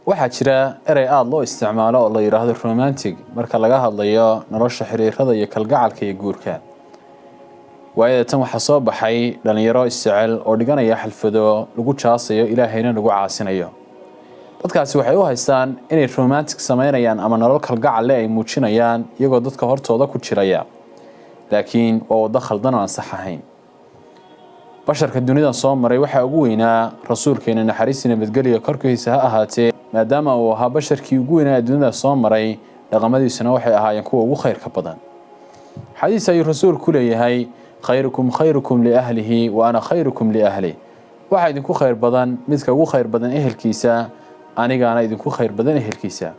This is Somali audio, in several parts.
waxaa jira erey aad loo isticmaalo oo la yiraahdo romantic marka laga hadlayo nolosha xiriirada iyo kalgacalka iyo guurka. Waayada tan waxa soo baxay dhalinyaro isjecel oo dhiganaya xalfado lagu jaasayo Ilaahayna lagu caasinayo. Dadkaasi waxay u haystaan inay romantic sameynayaan ama nolol kalgacal leh ay muujinayaan iyagoo dadka hortooda ku jiraya. Laakiin waa wada khaldan oo aan sax ahayn. basharka dunida soo maray waxa ugu weynaa rasuulkeena naxariis nabadgelyo korkiisa ha ahaatee maadaama uu ahaa basharkii ugu weynaa dunida soo maray dhaqamadiisuna waxay ahaayeen kuwa ugu khayrka badan. xadiis ayuu rasuulku leeyahay khayrukum li ahlihi wa ana khayrukum li ahli. waxa idinku khayr badan midka ugu khayr badan ehelkiisa anigana idinku khayr badan ehelkiisa.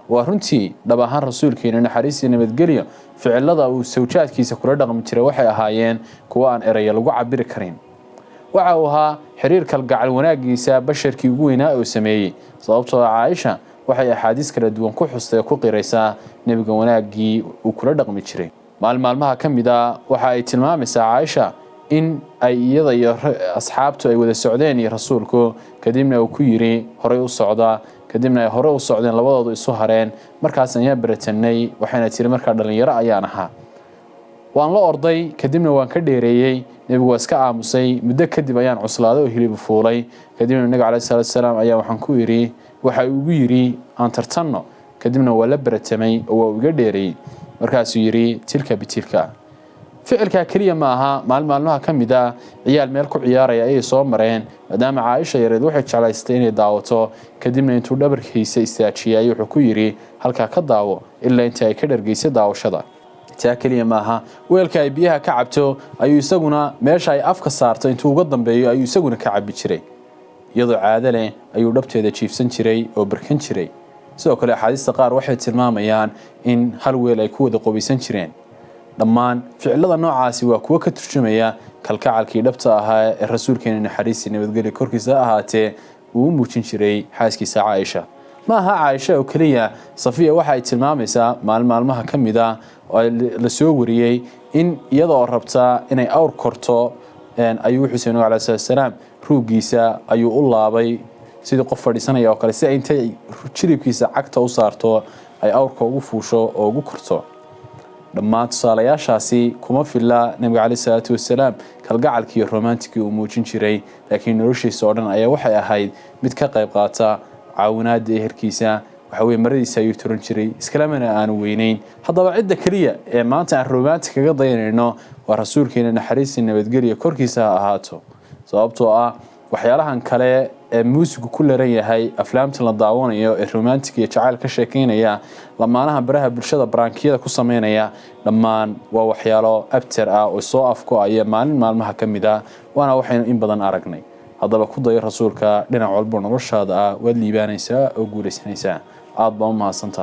waa runtii dhab ahaan rasuulkeena naxariis nabadgelyo ficilada uu sawjaadkiisa kula dhaqmi jiray waxay ahaayeen kuwa aan eraya lagu cabiri karin. waxa uu ahaa xiriir kalgacal wanaagiisa basharkii ugu weynaa oo sameeyay sababtoo ah Aisha waxay axaadiis kala duwan ku xustay ku qiraysaa nabiga wanaagii uu kula dhaqmi jiray. maalmaha kamida waxa ay tilmaamaysaa Aisha in ay iyada iyo asxaabtu ay wada socdeen iyo rasuulku kadibna uu ku yiri horay u socda kadibna ay hore u socdeen labadoodu isu hareen markaas ayaan baratanay waxayna tiri markaa dhalinyaro ayaan ahaa waan la orday kadibna waan ka dheereeyay nabigu waa iska aamusay muddo kadib ayaan cuslaaday oo hilib fuulay kadibna nabiga kaleey salaam ayaa waxaan ku yiri waxa uu ugu yiri aan tartanno kadibna waa la baratamay oo waa uga dheereeyay markaas uu yiri tilka bitilka. ficilka kaliya ma aha maalmaha kamida ciyaal meel ku ciyaaraya ay soo mareen maadaama Aisha yareed waxay jeclaystay inay daawato kadibna intuu dhabarkiisa istaajiyay wuxuu ku yiri halka ka daawo ilaa inta ay ka dhargeysay daawashada. taa kaliya ma aha weelka ay biyaha ka cabto ayuu isaguna meesha ay afka saarto intuu uga dambeeyo ayuu isaguna ka cabi jiray iyadoo caado leh ayuu dhabteeda jiifsan jiray oo barkan jiray. sidoo kale xadiista qaar waxay tilmaamayaan in hal weel ay ku wada qobisan jireen. dhammaan ficilada noocaasi waa kuwa ka turjumaya kalgacalkii dhabta ahaa ee rasuulkeena naxariis nabadgelyo korkiisa ahaatee uu muujin jiray xaaskiisa Aisha. ma aha Aisha oo kaliya Safiya waxa ay tilmaamaysaa maalmaha kamida oo la soo wariyay in iyadoo rabta inay awr korto ayuu Xuseen alayhi salaam ruugiisa ayuu u laabay sidii qof fadhiisanaya oo kale si ay intay jiribkiisa cagta u saarto ay awrka ugu fuusho oo ugu korto. dhammaan tusaalayaashaasi kuma filla nabiga kaleey salaatu wasalaam kalgacalkii iyo romantic uu muujin jiray laakiin noloshiisa oo dhan ayaa waxay ahayd mid ka qayb qaata caawinaada ehelkiisa waxa weeye maradiisa ayuu turan jiray iskalamana aan weynayn. haddaba cidda kaliya ee maanta aan romantic kaga dayanayno waa rasuulkeena naxariis nabadgelyo korkiisa ha ahaato sababtoo ah waxyaalahan kale ee muusigu ku leeran yahay aflaamta la daawanayo ee romantic iyo jacayl ka sheekeynaya lamaanaha baraha bulshada barankiyada ku sameynaya dhammaan waa waxyaalo abtar ah oo soo afkoaya maalmaha kamida waana waxaynu in badan aragnay. haddaba ku dayo rasuulka dhinac walba noloshaada waad liibaanaysaa oo guulaysanaysaa. aad baa u mahadsantahay.